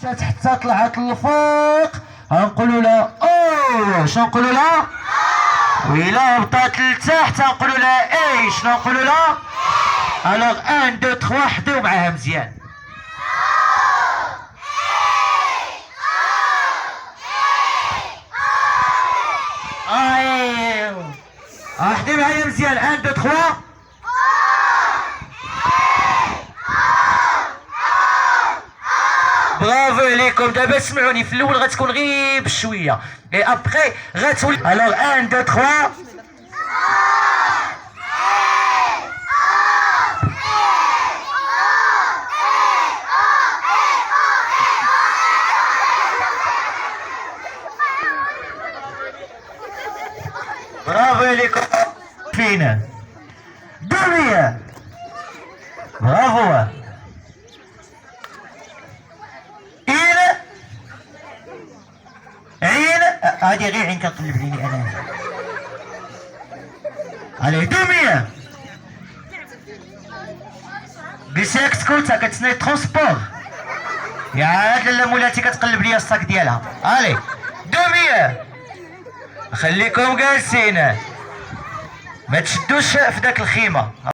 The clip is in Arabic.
مشات حتى طلعت للفوق غنقولوا لها او. شنو نقولوا لها؟ وإلا هبطات لتحت غنقولوا لها اي. شنو نقولوا لها؟ الوغ 1 2 3 حضيو معاها مزيان. حضي معايا مزيان. 1 2 3. برافو عليكم. دابا سمعوني، في الاول غتكون غير بشويه اي ابخي غتولي. الوغ 1 2 3. برافو عليكم. فينا دمية. برافو. عين هادي غير عين كنقلب ليني انا. عليه دمية. بساك سكوتا كتسناي ترونسبور. يا عاد لاله مولاتي كتقلب ليا الصاك ديالها. علي دمية. خليكم جالسين ما تشدوش في داك الخيمه.